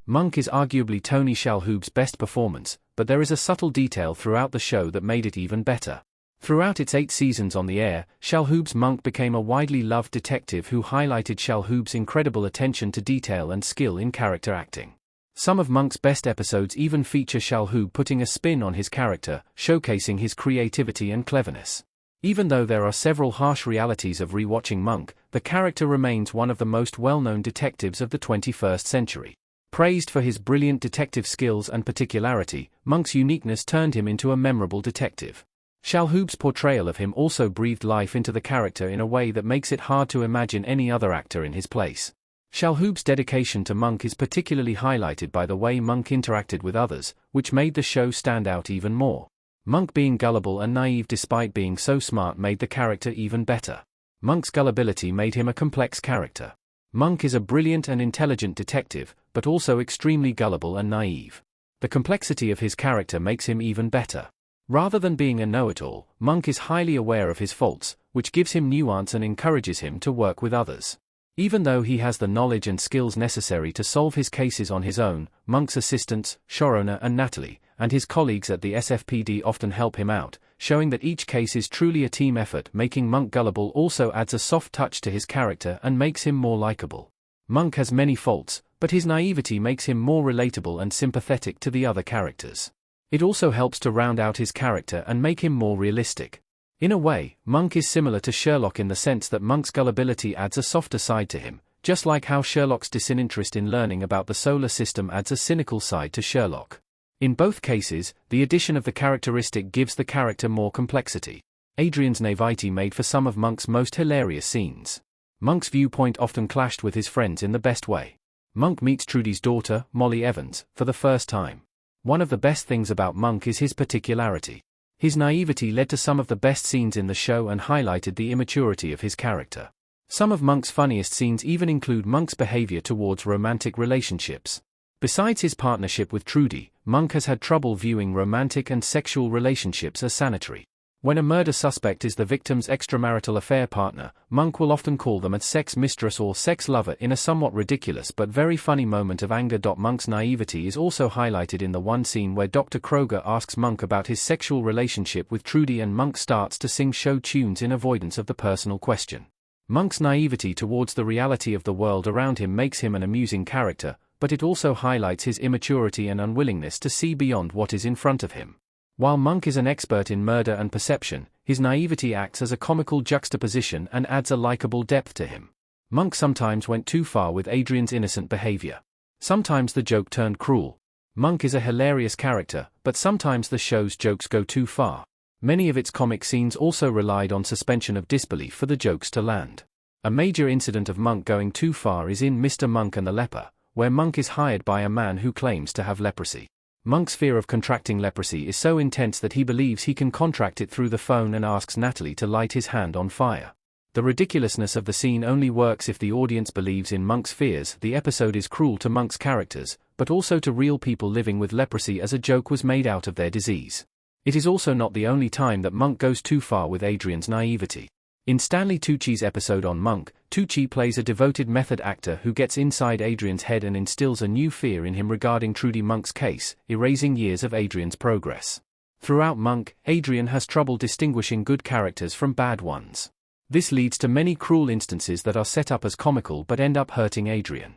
Monk is arguably Tony Shalhoub's best performance, but there is a subtle detail throughout the show that made it even better. Throughout its 8 seasons on the air, Shalhoub's Monk became a widely loved detective who highlighted Shalhoub's incredible attention to detail and skill in character acting. Some of Monk's best episodes even feature Shalhoub putting a spin on his character, showcasing his creativity and cleverness. Even though there are several harsh realities of rewatching Monk, the character remains one of the most well-known detectives of the 21st century. Praised for his brilliant detective skills and particularity, Monk's uniqueness turned him into a memorable detective. Shalhoub's portrayal of him also breathed life into the character in a way that makes it hard to imagine any other actor in his place. Shalhoub's dedication to Monk is particularly highlighted by the way Monk interacted with others, which made the show stand out even more. Monk being gullible and naive despite being so smart made the character even better. Monk's gullibility made him a complex character. Monk is a brilliant and intelligent detective, but also extremely gullible and naive. The complexity of his character makes him even better. Rather than being a know-it-all, Monk is highly aware of his faults, which gives him nuance and encourages him to work with others. Even though he has the knowledge and skills necessary to solve his cases on his own, Monk's assistants, Sharona and Natalie, and his colleagues at the SFPD often help him out, showing that each case is truly a team effort. Making Monk gullible also adds a soft touch to his character and makes him more likable. Monk has many faults, but his naivety makes him more relatable and sympathetic to the other characters. It also helps to round out his character and make him more realistic. In a way, Monk is similar to Sherlock in the sense that Monk's gullibility adds a softer side to him, just like how Sherlock's disinterest in learning about the solar system adds a cynical side to Sherlock. In both cases, the addition of the characteristic gives the character more complexity. Adrian's naivety made for some of Monk's most hilarious scenes. Monk's viewpoint often clashed with his friends in the best way. Monk meets Trudy's daughter, Molly Evans, for the first time. One of the best things about Monk is his particularity. His naivety led to some of the best scenes in the show and highlighted the immaturity of his character. Some of Monk's funniest scenes even include Monk's behavior towards romantic relationships. Besides his partnership with Trudy, Monk has had trouble viewing romantic and sexual relationships as sanitary. When a murder suspect is the victim's extramarital affair partner, Monk will often call them a sex mistress or sex lover in a somewhat ridiculous but very funny moment of anger. Monk's naivety is also highlighted in the one scene where Dr. Kroger asks Monk about his sexual relationship with Trudy and Monk starts to sing show tunes in avoidance of the personal question. Monk's naivety towards the reality of the world around him makes him an amusing character, but it also highlights his immaturity and unwillingness to see beyond what is in front of him. While Monk is an expert in murder and perception, his naivety acts as a comical juxtaposition and adds a likable depth to him. Monk sometimes went too far with Adrian's innocent behavior. Sometimes the joke turned cruel. Monk is a hilarious character, but sometimes the show's jokes go too far. Many of its comic scenes also relied on suspension of disbelief for the jokes to land. A major incident of Monk going too far is in Mr. Monk and the Leper, where Monk is hired by a man who claims to have leprosy. Monk's fear of contracting leprosy is so intense that he believes he can contract it through the phone and asks Natalie to light his hand on fire. The ridiculousness of the scene only works if the audience believes in Monk's fears. The episode is cruel to Monk's characters, but also to real people living with leprosy, as a joke was made out of their disease. It is also not the only time that Monk goes too far with Adrian's naivety. In Stanley Tucci's episode on Monk, Tucci plays a devoted method actor who gets inside Adrian's head and instills a new fear in him regarding Trudy Monk's case, erasing years of Adrian's progress. Throughout Monk, Adrian has trouble distinguishing good characters from bad ones. This leads to many cruel instances that are set up as comical but end up hurting Adrian.